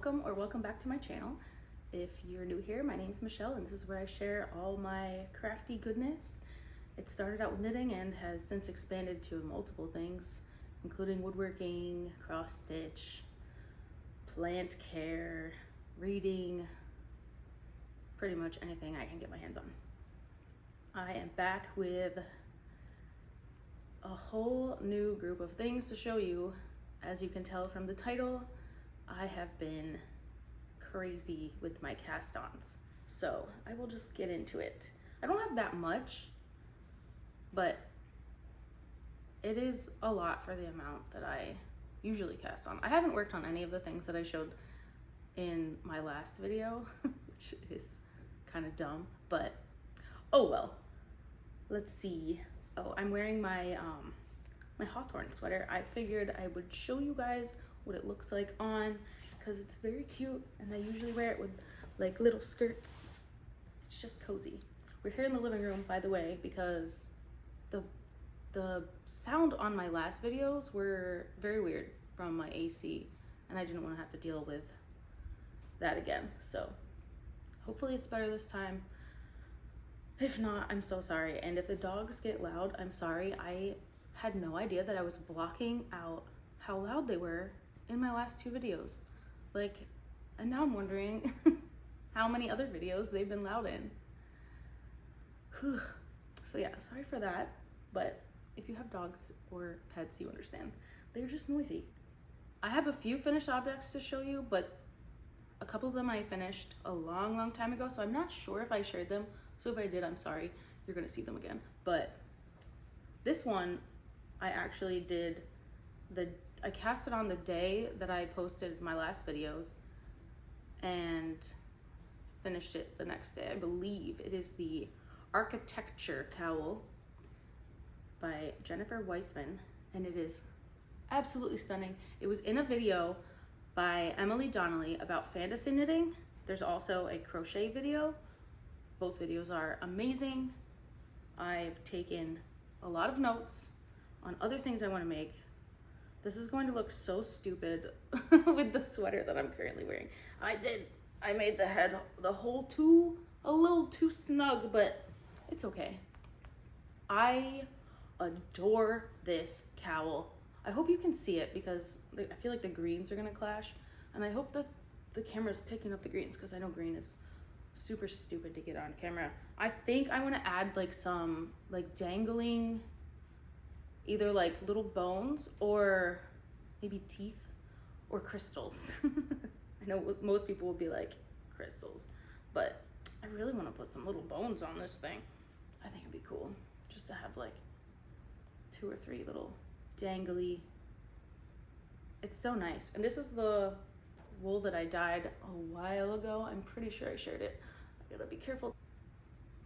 welcome or welcome back to my channel. If you're new here, my name's Michelle and this is where I share all my crafty goodness. It started out with knitting and has since expanded to multiple things, including woodworking, cross stitch, plant care, reading, pretty much anything I can get my hands on. I am back with a whole new group of things to show you. As you can tell from the title, I have been crazy with my cast-ons. So I will just get into it. I don't have that much, but it is a lot for the amount that I usually cast on. I haven't worked on any of the things that I showed in my last video, which is kind of dumb, but oh well. Let's see. Oh, I'm wearing my my Hawthorn sweater. I figured I would show you guys what it looks like on, because it's very cute and I usually wear it with like little skirts. It's just cozy. We're here in the living room, by the way, because the sound on my last videos were very weird from my AC and I didn't want to have to deal with that again. So hopefully it's better this time. If not, I'm so sorry. And if the dogs get loud, I'm sorry. I had no idea that I was blocking out how loud they were in my last two videos. Like, and now I'm wondering how many other videos they've been loud in. Whew. So yeah, sorry for that. But if you have dogs or pets, you understand. They're just noisy. I have a few finished objects to show you, but a couple of them I finished a long time ago, so I'm not sure if I shared them. So if I did, I'm sorry. You're gonna see them again. But this one, I actually did I cast it on the day that I posted my last videos and finished it the next day. I believe it is the Architecture Cowl by Weissman, and it is absolutely stunning. It was in a video by Emily Donnelly about fantasy knitting. There's also a crochet video. Both videos are amazing. I've taken a lot of notes on other things I want to make. This is going to look so stupid with the sweater that I'm currently wearing. I made the hole a little too snug, but it's okay. I adore this cowl. I hope you can see it because I feel like the greens are gonna clash, and I hope that the camera's picking up the greens because I know green is super stupid to get on camera. I think I want to add like some like dangling, either like little bones or maybe teeth or crystals. I know most people will be like crystals, but I really want to put some little bones on this thing. I think it'd be cool just to have like 2 or 3 little dangly. It's so nice. And this is the wool that I dyed a while ago. I'm pretty sure I shared it. I gotta be careful.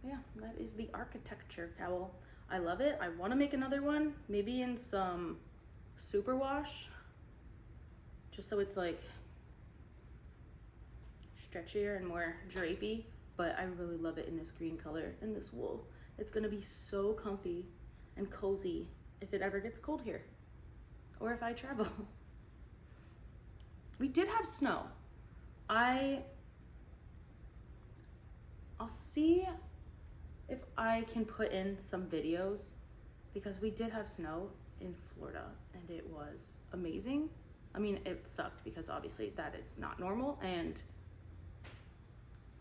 Yeah, that is the Architecture Cowl. I love it. I want to make another one, maybe in some superwash, just so it's like stretchier and more drapey, but I really love it in this green color and this wool. It's gonna be so comfy and cozy if it ever gets cold here or if I travel. We did have snow. I'll see if I can put in some videos because we did have snow in Florida and it was amazing. I mean, it sucked because obviously that is not normal and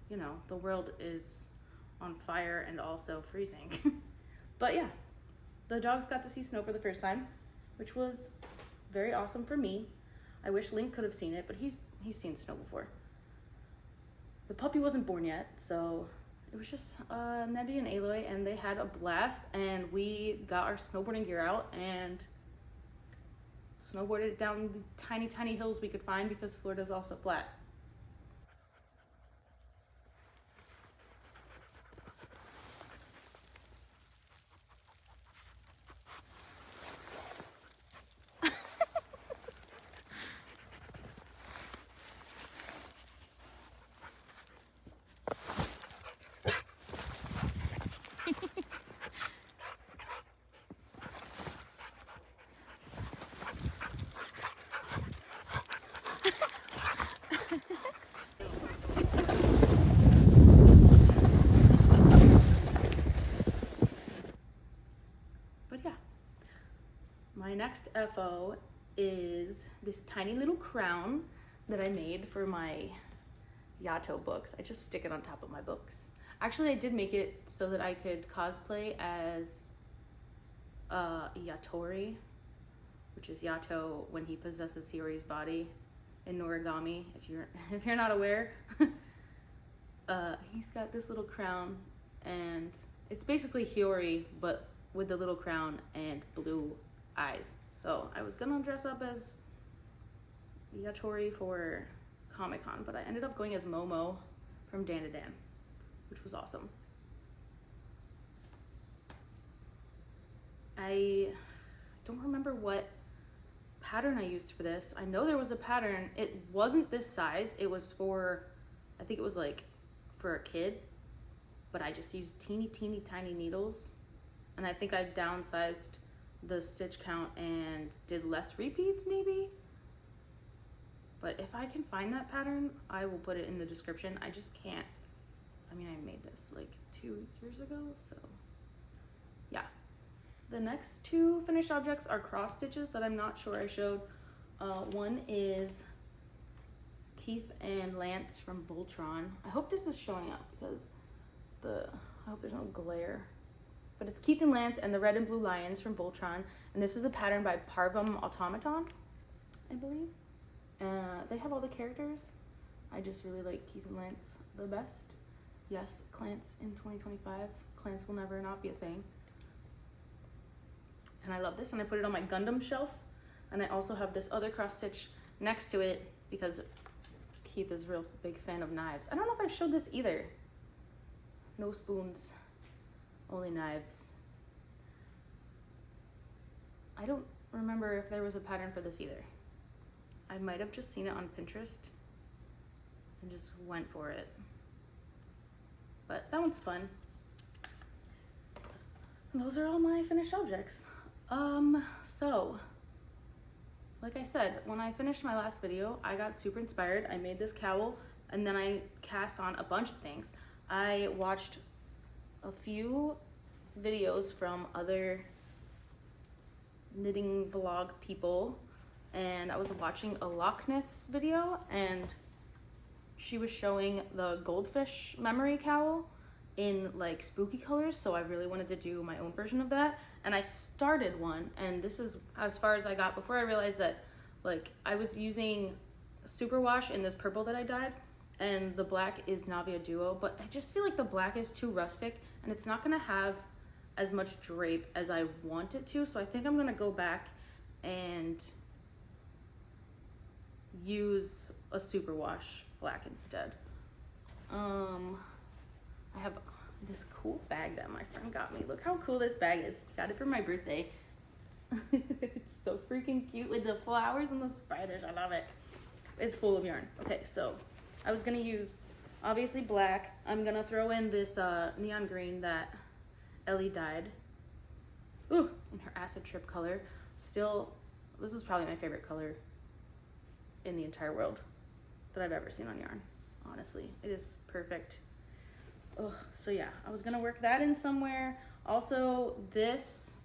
you know, the world is on fire and also freezing. But yeah, the dogs got to see snow for the first time, which was very awesome for me. I wish Link could have seen it, but he's seen snow before. The puppy wasn't born yet, so it was just Nebby and Aloy, and they had a blast, and we got our snowboarding gear out and snowboarded down the tiny hills we could find because Florida's also flat. My next FO is this tiny little crown that I made for my Yato books. I just stick it on top of my books. Actually, I did make it so that I could cosplay as Jadore, which is Yato when he possesses Hiiii's body in origami. If you're not aware, he's got this little crown, and it's basically Hiiii but with the little crown and blue eyes. So I was gonna dress up as Jadore for Comic-Con, but I ended up going as Momo from Dan to Dan, which was awesome. I don't remember what pattern I used for this. I know there was a pattern. It wasn't this size. It was for, I think it was like for a kid, but I just used teeny tiny needles, and I think I downsized the stitch count and did less repeats maybe. But if I can find that pattern, I will put it in the description. I just can't. I mean, I made this like 2 years ago, so yeah. The next two finished objects are cross stitches that I'm not sure I showed. One is Keith and Lance from Voltron. I hope this is showing up because I hope there's no glare. But it's Keith and Lance and the red and blue lions from Voltron. And this is a pattern by Parvum Automaton, I believe. They have all the characters. I just really like Keith and Lance the best. Yes, Clans in 2025. Clans will never not be a thing. And I love this, and I put it on my Gundam shelf. And I also have this other cross stitch next to it because Keith is a real big fan of knives. I don't know if I've showed this either. No spoons, only knives. I don't remember if there was a pattern for this either. I might have just seen it on Pinterest and just went for it. But that one's fun. Those are all my finished objects. So, like I said, when I finished my last video, I got super inspired. I made this cowl, and then I cast on a bunch of things. I watched a few videos from other knitting vlog people, and I was watching a Loch video, and she was showing the Goldfish Memory cowl in like spooky colors, so I really wanted to do my own version of that. And I started one, and this is as far as I got before I realized that like I was using superwash in this purple that I dyed, and the black is Navia Duo, but I just feel like the black is too rustic and it's not gonna have as much drape as I want it to, so I think I'm gonna go back and use a superwash black instead. I have this cool bag that my friend got me. Look how cool this bag is. Got it for my birthday. It's so freaking cute with the flowers and the spiders. I love it. It's full of yarn. Okay, so I was gonna use obviously black. I'm gonna throw in this neon green that Ellie dyed. Ooh, in her acid trip color. Still, this is probably my favorite color in the entire world that I've ever seen on yarn. Honestly, it is perfect. Ugh, so yeah, I was gonna work that in somewhere. Also, this,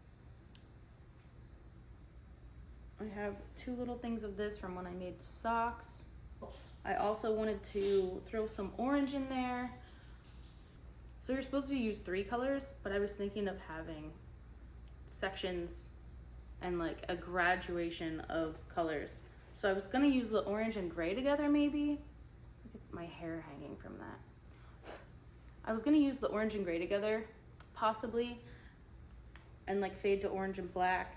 I have two little things of this from when I made socks. I also wanted to throw some orange in there. So you're supposed to use 3 colors, but I was thinking of having sections and like a graduation of colors. So I was gonna use the orange and gray together maybe. Look at my hair hanging from that. I was gonna use the orange and gray together, possibly, and like fade to orange and black.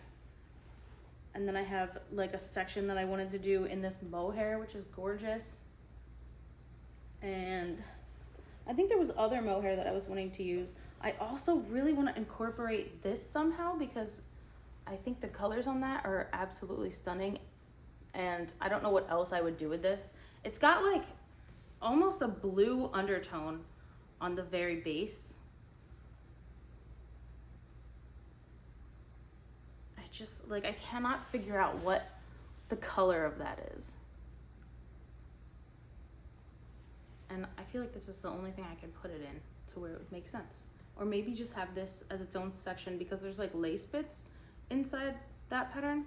And then I have like a section that I wanted to do in this mohair, which is gorgeous. And I think there was other mohair that I was wanting to use. I also really want to incorporate this somehow because I think the colors on that are absolutely stunning. And I don't know what else I would do with this. It's got like almost a blue undertone on the very base. I just like, I cannot figure out what the color of that is. And I feel like this is the only thing I can put it in to where it would make sense. Or maybe just have this as its own section because there's like lace bits inside that pattern.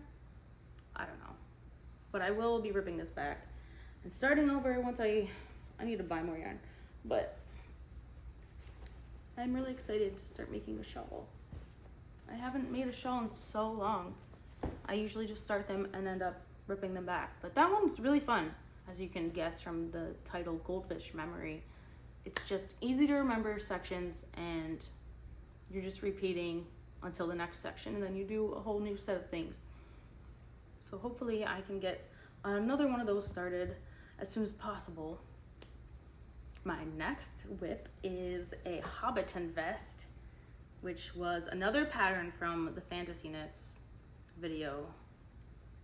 I don't know. But I will be ripping this back and starting over once I need to buy more yarn. But I'm really excited to start making a shawl. I haven't made a shawl in so long. I usually just start them and end up ripping them back. But that one's really fun, as you can guess from the title, Goldfish Memory. It's just easy to remember sections, and you're just repeating until the next section, and then you do a whole new set of things. So hopefully I can get another one of those started as soon as possible. My next whip is a Hobbiton vest, which was another pattern from the Fantasy Knits video.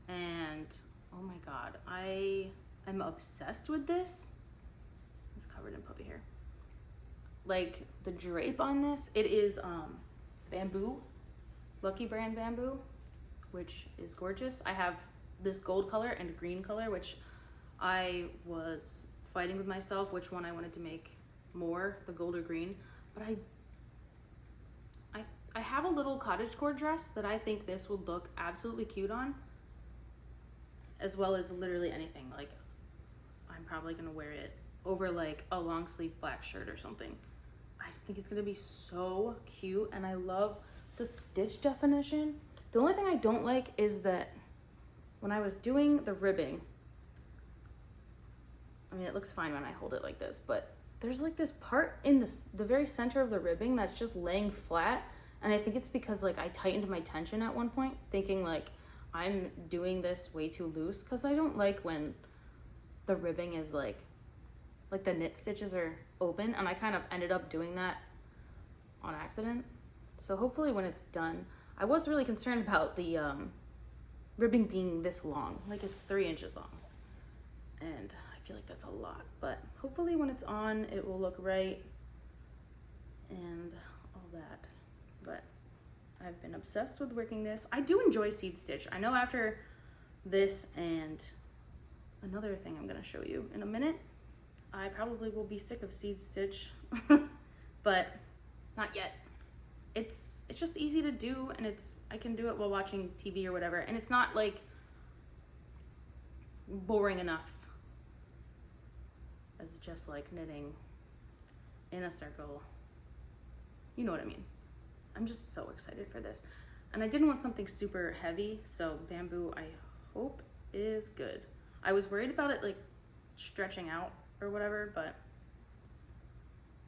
And oh my god, I am obsessed with this. It's covered in puppy hair. Like the drape on this, it is bamboo, Lucky brand bamboo, which is gorgeous. I have this gold color and green color, which I was fighting with myself which one I wanted to make more, the gold or green. But I have a little cottagecore dress that I think this would look absolutely cute on, as well as literally anything. Like, I'm probably gonna wear it over like a long sleeve black shirt or something. I think it's gonna be so cute, and I love the stitch definition. The only thing I don't like is that when I was doing the ribbing, I mean, it looks fine when I hold it like this, but there's like this part in the very center of the ribbing that's just laying flat. And I think it's because like I tightened my tension at one point, thinking like I'm doing this way too loose, because I don't like when the ribbing is like the knit stitches are open, and I kind of ended up doing that on accident. So hopefully when it's done, I was really concerned about the ribbing being this long, like it's 3 inches long, and I feel like that's a lot, but hopefully when it's on it will look right and all that. But I've been obsessed with working this. I do enjoy seed stitch. I know after this and another thing I'm gonna show you in a minute, I probably will be sick of seed stitch, but not yet. It's just easy to do, and I can do it while watching TV or whatever, and it's not like boring enough as just like knitting in a circle. You know what I mean? I'm just so excited for this. And I didn't want something super heavy, so bamboo I hope is good. I was worried about it like stretching out or whatever, but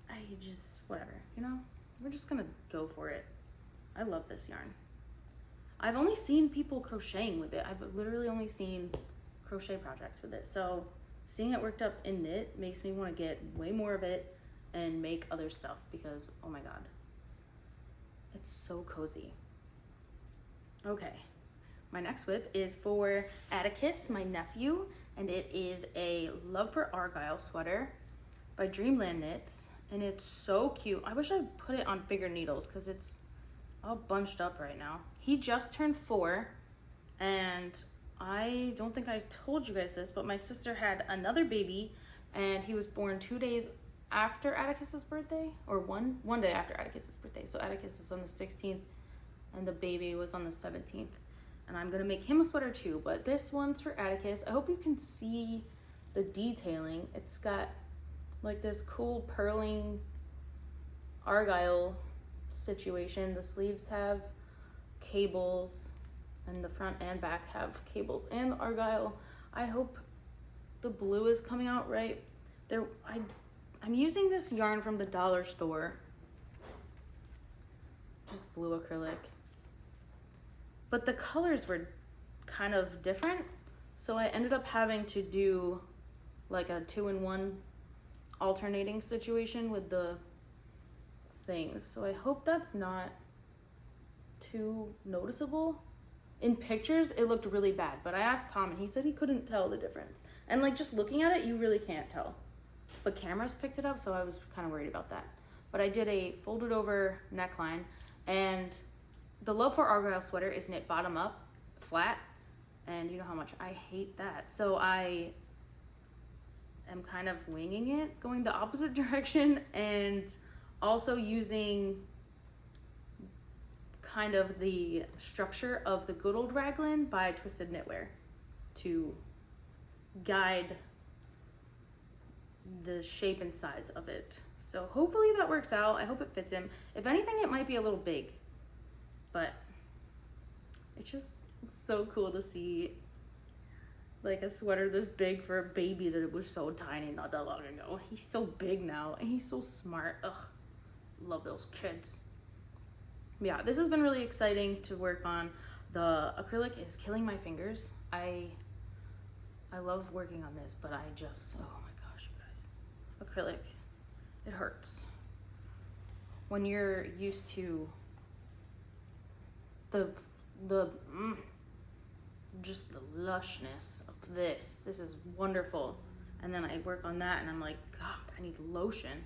I just, whatever, you know? We're just gonna go for it. I love this yarn. I've only seen people crocheting with it. I've literally only seen crochet projects with it. So seeing it worked up in knit makes me want to get way more of it and make other stuff, because oh my god, it's so cozy. Okay, my next whip is for Atticus, my nephew, and it is a Love for Argyle sweater by Dreamland Knits, and it's so cute. I wish I put it on bigger needles because it's all bunched up right now. He just turned 4, and I don't think I told you guys this, but my sister had another baby, and he was born 2 days after Atticus's birthday, or one day after Atticus's birthday. So Atticus is on the 16th, and the baby was on the 17th. And I'm gonna make him a sweater too, but this one's for Atticus. I hope you can see the detailing. It's got like this cool purling Argyle situation. The sleeves have cables, and the front and back have cables and Argyle. I hope the blue is coming out right. I'm using this yarn from the dollar store, just blue acrylic, but the colors were kind of different, so I ended up having to do like a 2-in-1 alternating situation with the things. So I hope that's not too noticeable. In pictures it looked really bad, but I asked Tom and he said he couldn't tell the difference, and like just looking at it you really can't tell, but cameras picked it up, so I was kind of worried about that. But I did a folded over neckline, and the Love for Argyle sweater is knit bottom up flat, and you know how much I hate that, so I am kind of winging it, going the opposite direction, and also using kind of the structure of the good old raglan by Twisted Knitwear to guide the shape and size of it. So hopefully that works out. I hope it fits him. If anything, it might be a little big, but it's so cool to see like a sweater this big for a baby that it was so tiny not that long ago. He's so big now and he's so smart. Ugh, love those kids. Yeah, this has been really exciting to work on. The acrylic is killing my fingers. I love working on this, but I just, oh my gosh, you guys. Acrylic, it hurts. When you're used to just the lushness of this. This is wonderful. And then I work on that and I'm like, God, I need lotion.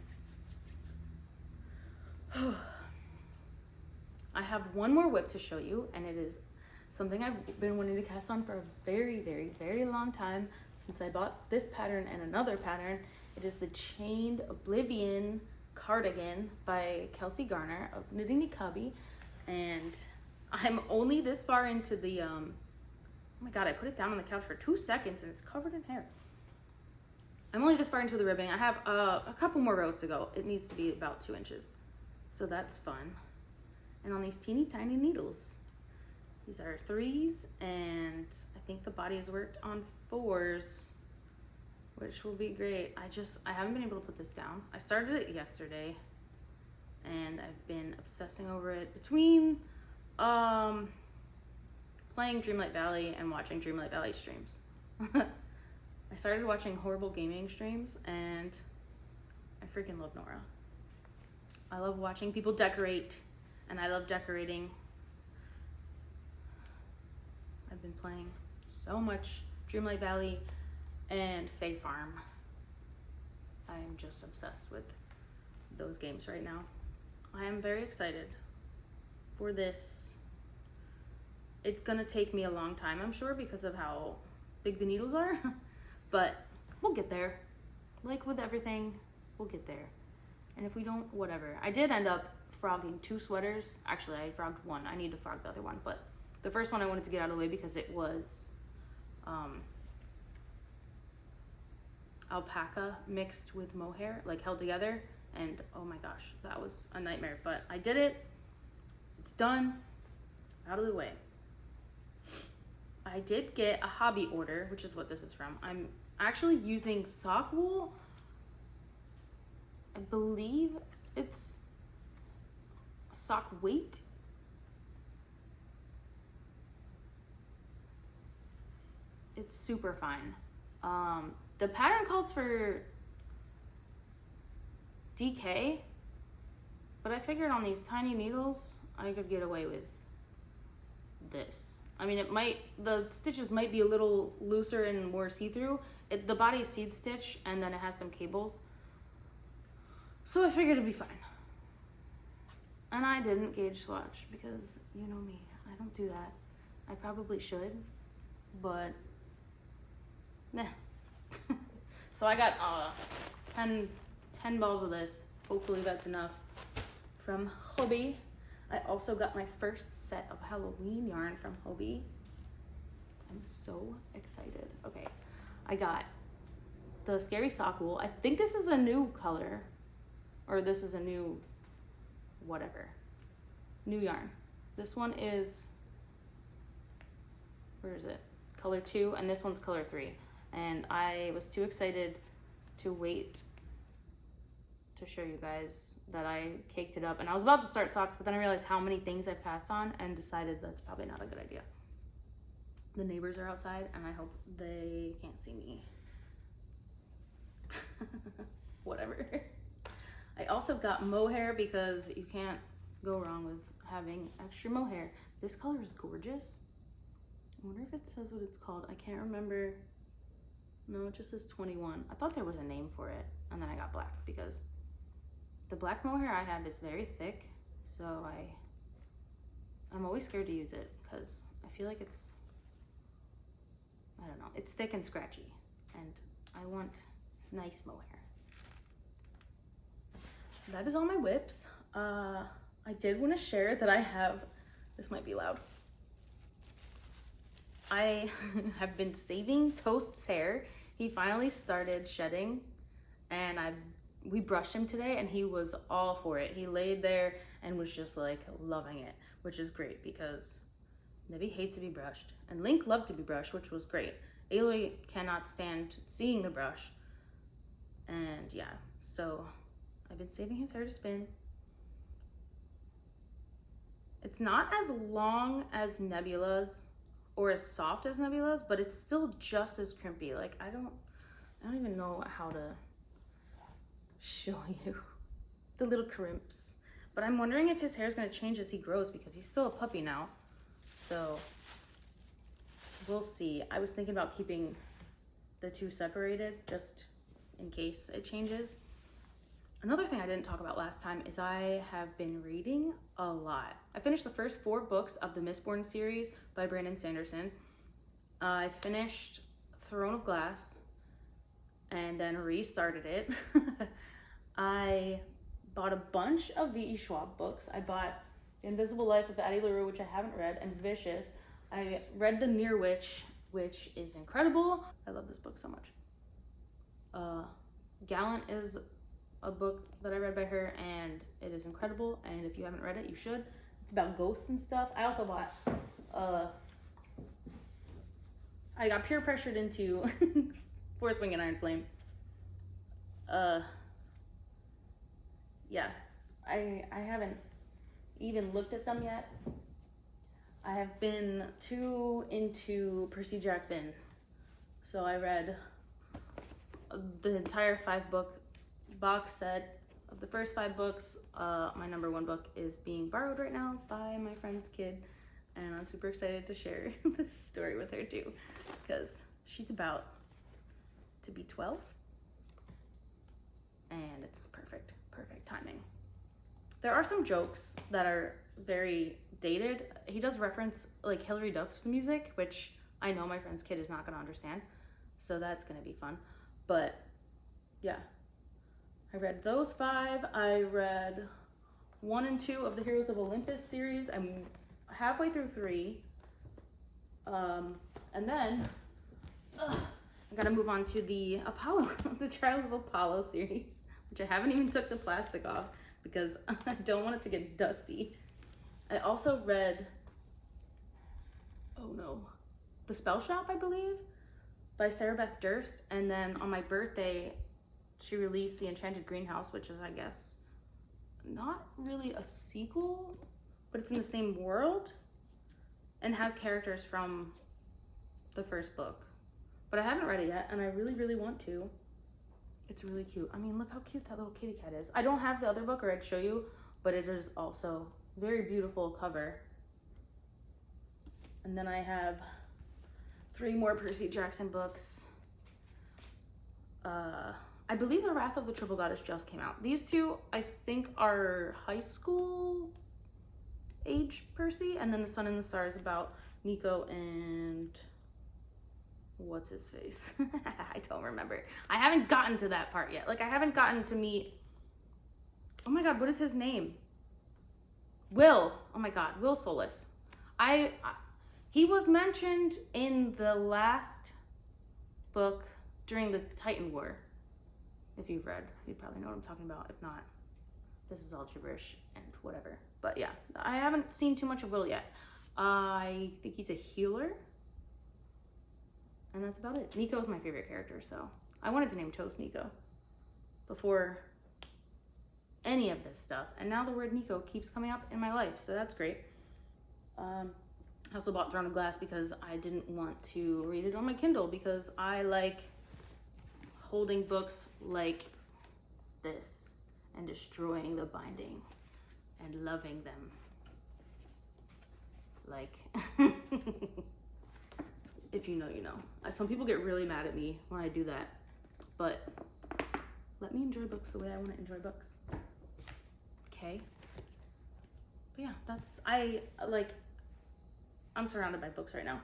I have one more whip to show you, and it is something I've been wanting to cast on for a very, very, very long time, since I bought this pattern and another pattern. It is the Chained Oblivion cardigan by Kelsey Garner of Knitting the Cubby, and I'm only this far into the oh my god, I put it down on the couch for 2 seconds and it's covered in hair. I'm only this far into the ribbing. I have a couple more rows to go. It needs to be about 2 inches, so that's fun. And on these teeny tiny needles, these are 3s, and I think the body is worked on 4s, which will be great. I haven't been able to put this down. I started it yesterday and I've been obsessing over it between playing Dreamlight Valley and watching Dreamlight Valley streams. I started watching Horrible Gaming streams and I freaking love Nora. I love watching people decorate, and I love decorating. I've been playing so much Dreamlight Valley and Fae Farm. I'm just obsessed with those games right now. I am very excited for this. It's gonna take me a long time, I'm sure, because of how big the needles are, but we'll get there. Like with everything, we'll get there. And if we don't, whatever. I did end up frogging 2 sweaters. Actually, I frogged 1. I need to frog the other one, but the first one I wanted to get out of the way because it was alpaca mixed with mohair, like held together, and oh my gosh, that was a nightmare, but I did it. It's done, out of the way. I did get a hobby order, which is what this is from. I'm actually using sock wool. I believe it's sock weight. It's super fine. The pattern calls for DK, but I figured on these tiny needles, I could get away with this. I mean, the stitches might be a little looser and more see-through. The body is seed stitch, and then it has some cables. So I figured it'd be fine. And I didn't gauge swatch because, you know me, I don't do that. I probably should, but nah. So I got 10 balls of this. Hopefully that's enough. From Hobby. I also got my first set of Halloween yarn from Hobby. I'm so excited. Okay, I got the Scary Sock Wool. I think this is a new color, or this is a new whatever. New yarn. This one is, where is it? Color 2, and this one's color 3. And I was too excited to wait to show you guys that I caked it up. And I was about to start socks, but then I realized how many things I've passed on and decided that's probably not a good idea. The neighbors are outside and I hope they can't see me. Whatever. I also got mohair because you can't go wrong with having extra mohair. This color is gorgeous. I wonder if it says what it's called. I can't remember. No, it just says 21. I thought there was a name for it, and then I got black because the black mohair I have is very thick, so I'm always scared to use it because I feel like it's, I don't know, it's thick and scratchy, and I want nice mohair. That is all my whips. I did want to share that I have This might be loud. I have been saving Toast's hair. He finally started shedding, and we brushed him today, and he was all for it. He laid there and was just like loving it, which is great because Nebby hates to be brushed, and Link loved to be brushed, which was great. Aloy cannot stand seeing the brush, and yeah, so I've been saving his hair to spin. It's not as long as Nebula's or as soft as Nebula's, but it's still just as crimpy. Like, I don't even know how to show you the little crimps. But I'm wondering if his hair is going to change as he grows because he's still a puppy now. So we'll see. I was thinking about keeping the two separated just in case it changes. Another thing I didn't talk about last time is I have been reading a lot. I finished the first 4 books of the Mistborn series by Brandon Sanderson. I finished Throne of Glass and then restarted it. I bought a bunch of V.E. Schwab books. I bought The Invisible Life of Addie LaRue, which I haven't read, and Vicious. I read The Near Witch, which is incredible. I love this book so much. Gallant is a book that I read by her, and it is incredible, and if you haven't read it, you should. It's about ghosts and stuff. I also bought, I got peer pressured into Fourth Wing and Iron Flame. Yeah, I haven't even looked at them yet. I have been too into Percy Jackson, so I read the entire 5-book box set of the first 5 books. My number 1 book is being borrowed right now by my friend's kid, and I'm super excited to share this story with her too, because she's about to be 12, and it's perfect timing. There are some jokes that are very dated. He does reference like Hilary Duff's music, which I know my friend's kid is not going to understand, so that's going to be fun. But yeah, I read those 5. I read 1 and 2 of the Heroes of Olympus series. I'm halfway through 3. And then I gotta move on to the Apollo, the Trials of Apollo series, which I haven't even took the plastic off because I don't want it to get dusty. I also read, The Spell Shop, I believe, by Sarah Beth Durst. And then on my birthday, she released The Enchanted Greenhouse, which is, I guess, not really a sequel, but it's in the same world and has characters from the first book. But I haven't read it yet, and I really, really want to. It's really cute. I mean, look how cute that little kitty cat is. I don't have the other book, or I'd show you, but it is also very beautiful cover. And then I have 3 more Percy Jackson books. I believe The Wrath of the Triple Goddess just came out. These 2, I think, are high school age Percy, and then The Sun and the Stars about Nico and what's his face? I don't remember. I haven't gotten to that part yet. Like, I haven't gotten to meet, oh my god, what is his name? Will. Oh my god, Will Solis. He was mentioned in the last book during the Titan War. If you've read, you'd probably know what I'm talking about. If not, this is all gibberish and whatever. But yeah, I haven't seen too much of Will yet. I think he's a healer. And that's about it. Nico is my favorite character, so I wanted to name Toast Nico before any of this stuff. And now the word Nico keeps coming up in my life, so that's great. I also bought Throne of Glass because I didn't want to read it on my Kindle because I like holding books like this and destroying the binding and loving them. Like, if you know, you know. Some people get really mad at me when I do that, but let me enjoy books the way I want to enjoy books. Okay? But yeah, I'm surrounded by books right now.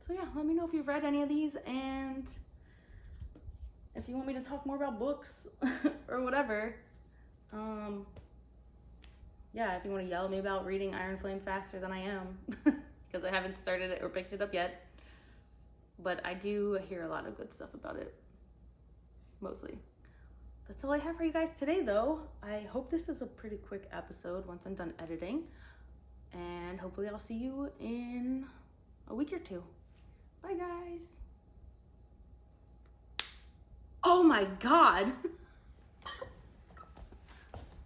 So yeah, let me know if you've read any of these, and if you want me to talk more about books or whatever. yeah, if you want to yell at me about reading Iron Flame faster than I am, because I haven't started it or picked it up yet. But I do hear a lot of good stuff about it, mostly. That's all I have for you guys today, though. I hope this is a pretty quick episode once I'm done editing. And hopefully I'll see you in a week or two. Bye, guys. Oh my God.